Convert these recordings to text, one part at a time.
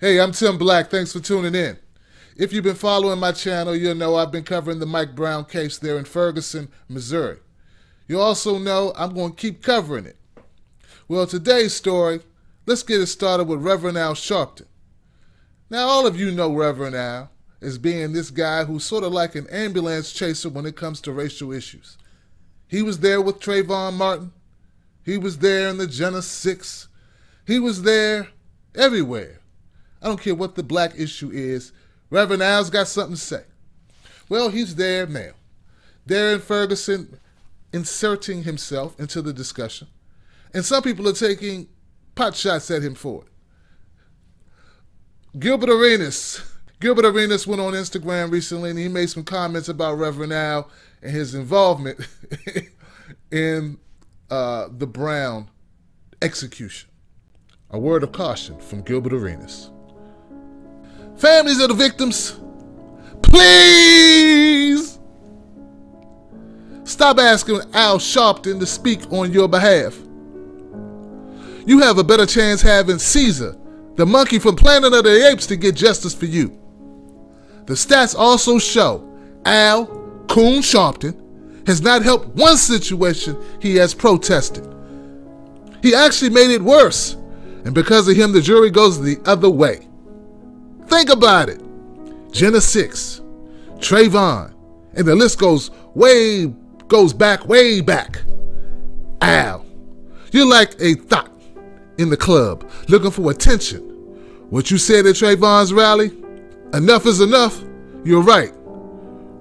Hey, I'm Tim Black. Thanks for tuning in. If you've been following my channel, you'll know I've been covering the Mike Brown case there in Ferguson, Missouri. You also know I'm going to keep covering it. Well, today's story, let's get it started with Reverend Al Sharpton. Now, all of you know Reverend Al as being this guy who's sort of like an ambulance chaser when it comes to racial issues. He was there with Trayvon Martin. He was there in the Jena 6. He was there everywhere. I don't care what the black issue is. Reverend Al's got something to say. Well, he's there now. There in Ferguson, inserting himself into the discussion. And some people are taking pot shots at him for it. Gilbert Arenas went on Instagram recently and he made some comments about Reverend Al and his involvement in the Brown execution. A word of caution from Gilbert Arenas. Families of the victims, please stop asking Al Sharpton to speak on your behalf. You have a better chance having Caesar, the monkey from Planet of the Apes, to get justice for you. The stats also show Al Coon Sharpton has not helped one situation he has protested. He actually made it worse, and because of him, the jury goes the other way. Think about it. Jena 6, Trayvon, and the list goes back, way back. Al, you're like a thought in the club, looking for attention. What you said at Trayvon's rally, enough is enough. You're right.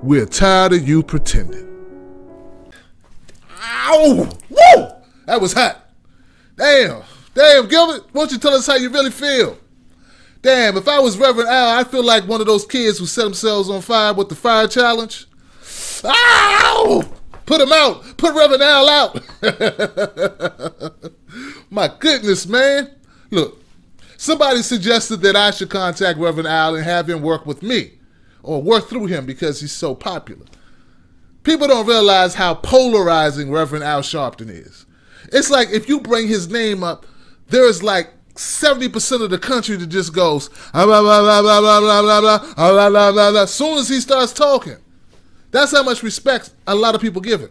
We're tired of you pretending. Ow! Woo! That was hot. Damn, Gilbert, why don't you tell us how you really feel? Damn, if I was Reverend Al, I'd feel like one of those kids who set themselves on fire with the fire challenge. Ow! Put him out. Put Reverend Al out. My goodness, man. Look, somebody suggested that I should contact Reverend Al and have him work with me or work through him because he's so popular. People don't realize how polarizing Reverend Al Sharpton is. It's like if you bring his name up, there's like 70% of the country that just goes, blah, blah, blah, blah, blah, blah, blah, blah, blah, blah, blah, blah, as soon as he starts talking. That's how much respect a lot of people give him.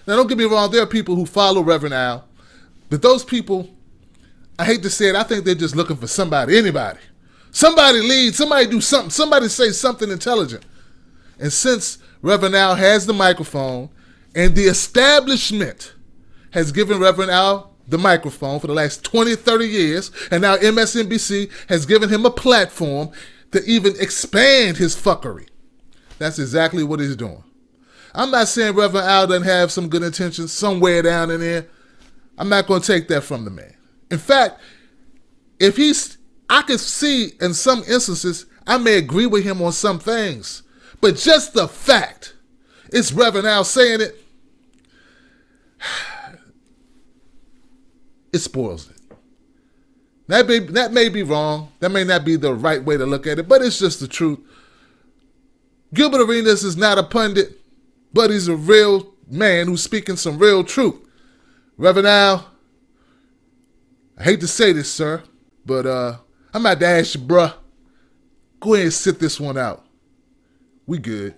Now, don't get me wrong, there are people who follow Reverend Al, but those people, I hate to say it, I think they're just looking for somebody, anybody. Somebody lead, somebody do something, somebody say something intelligent. And since Reverend Al has the microphone and the establishment has given Reverend Al the microphone for the last 20, 30 years, and now MSNBC has given him a platform to even expand his fuckery. That's exactly what he's doing. I'm not saying Reverend Al doesn't have some good intentions somewhere down in there. I'm not going to take that from the man. In fact, I could see in some instances, I may agree with him on some things, but just the fact it's Reverend Al saying it, it spoils it. That may be wrong. That may not be the right way to look at it, but it's just the truth. Gilbert Arenas is not a pundit, but he's a real man who's speaking some real truth. Reverend Al, I hate to say this, sir, but I'm about to ask you, bruh, go ahead and sit this one out. We good.